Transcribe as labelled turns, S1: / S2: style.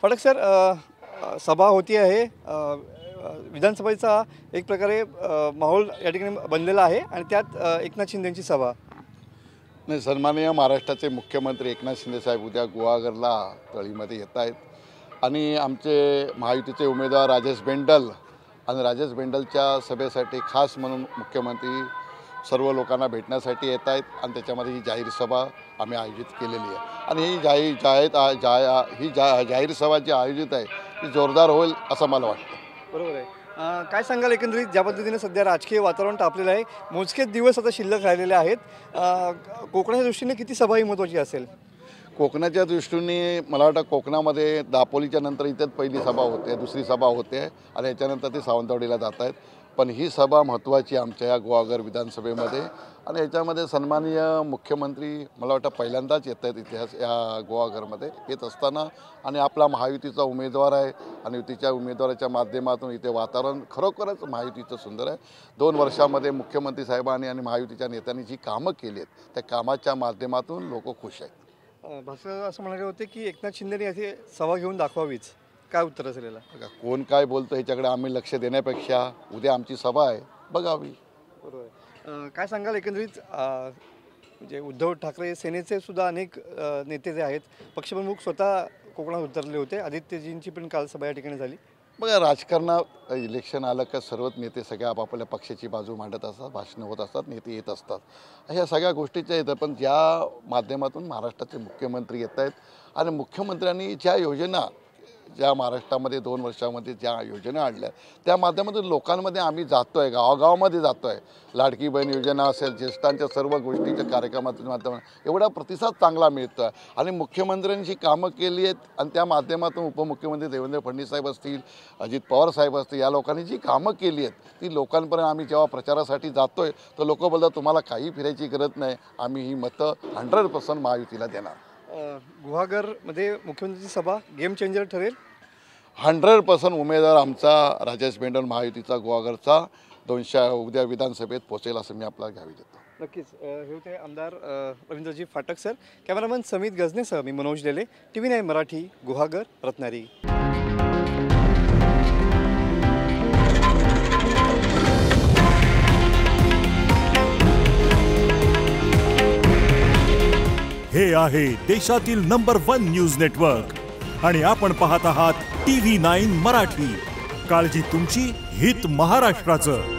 S1: फटक सर, सभा होती आहे, विधानसभेचा एक प्रकारे माहोल या ठिकाणी बनलेला आहे आणि त्यात एकनाथ शिंदेंची सभा.
S2: नाही, सन्माननीय महाराष्ट्राचे मुख्यमंत्री एकनाथ शिंदे साहेब उद्या गुहागरला तळीमध्ये येत आहेत आणि आमचे महायुतीचे उमेदवार राजेश बेंडल आणि राजेश बेंडलच्या सभेसाठी खास म्हणून मुख्यमंत्री सर्व लोकांना भेटण्यासाठी येत आहेत आणि त्याच्यामध्ये ही जाहीर सभा आम्ही आयोजित केलेली आहे आणि ही जाहीर सभा जी आयोजित आहे ती जोरदार होईल असं मला वाटतं.
S1: बरोबर आहे. काय सांगाल एकंदरीत ज्या पद्धतीने सध्या राजकीय वातावरण तापलेलं आहे, मोजकेच दिवस आता शिल्लक राहिलेले आहेत, कोकणाच्या दृष्टीने किती सभा ही महत्त्वाची असेल?
S2: कोकणाच्या दृष्टीने मला वाटतं कोकणामध्ये दापोलीच्या नंतर इथेच पहिली सभा होते, दुसरी सभा होते आणि याच्यानंतर ते सावंतवाडीला जात आहेत. पण ही सभा महत्त्वाची आमच्या या गुहागर विधानसभेमध्ये आणि याच्यामध्ये सन्माननीय मुख्यमंत्री मला वाटतं पहिल्यांदाच येत आहेत इतिहास या गुहागरमध्ये येत असताना आणि आपला महायुतीचा उमेदवार आहे आणि युतीच्या उमेदवाराच्या माध्यमातून इथे वातावरण खरोखरच महायुतीचं सुंदर आहे. 2 वर्षामध्ये मुख्यमंत्री साहेबांनी आणि महायुतीच्या नेत्यांनी जी कामं केली आहेत त्या कामाच्या माध्यमातून लोक खुश आहेत.
S1: भास्कर असं म्हणाले होते की एकनाथ शिंदेने याची सभा घेऊन दाखवावीच, काय उत्तर असेल याला?
S2: कोण काय बोलतं ह्याच्याकडे आम्ही लक्ष देण्यापेक्षा उद्या आमची सभा आहे, बघावी.
S1: बरोबर. काय सांगाल एकंदरीत म्हणजे उद्धव ठाकरे सेनेचे सुद्धा अनेक नेते जे आहेत, पक्षप्रमुख स्वतः कोकणात उतरले होते, आदित्यजींची पण काल सभा या ठिकाणी झाली.
S2: बघा, राजकारणात इलेक्शन आलं का सर्वच नेते सगळ्या आपापल्या पक्षाची बाजू मांडत असतात, भाषणं होत असतात, नेते येत असतात, ह्या सगळ्या गोष्टीच्या येतं. पण ज्या माध्यमातून महाराष्ट्राचे मुख्यमंत्री येत आहेत आणि मुख्यमंत्र्यांनी ज्या योजना ज्या महाराष्ट्रामध्ये 2 वर्षामध्ये ज्या योजना आणल्या त्या माध्यमातून लोकांमध्ये आम्ही जातो आहे, गावागावामध्ये जातो आहे. लाडकी बहीण योजना असेल, ज्येष्ठांच्या सर्व गोष्टीच्या कार्यक्रमातून माध्यमातून एवढा प्रतिसाद चांगला मिळतो आहे आणि मुख्यमंत्र्यांची कामं केली आहेत आणि त्या माध्यमातून उपमुख्यमंत्री देवेंद्र फडणवीस साहेब असतील, अजित पवार साहेब असतील, या लोकांनी जी कामं केली आहेत ती लोकांपर्यंत आम्ही जेव्हा प्रचारासाठी जातो आहे तर लोक बोलतात तुम्हाला काही फिरायची गरज नाही, आम्ही ही मतं 100% महायुतीला देणार.
S1: गुहागरमध्ये मुख्यमंत्र्यांची सभा गेम चेंजर ठरेल.
S2: 100% उमेदवार आमचा राजेश बेंडल महायुतीचा गुहागरचा 200 उद्या विधानसभेत पोहोचेल असं मी आपल्याला घ्यावी देतो.
S1: नक्कीच. हे होते आमदार रवींद्रजी फाटक सर. कॅमेरामॅन समित गजनेसह मी मनोज लेले, TV9 मराठी, गुहागर, रत्नागिरी.
S3: हे आहे देशातील नंबर 1 न्यूज नेटवर्क आणि आपण पाहत आहात TV9 मराठी. काळजी तुमची, हित महाराष्ट्राचं.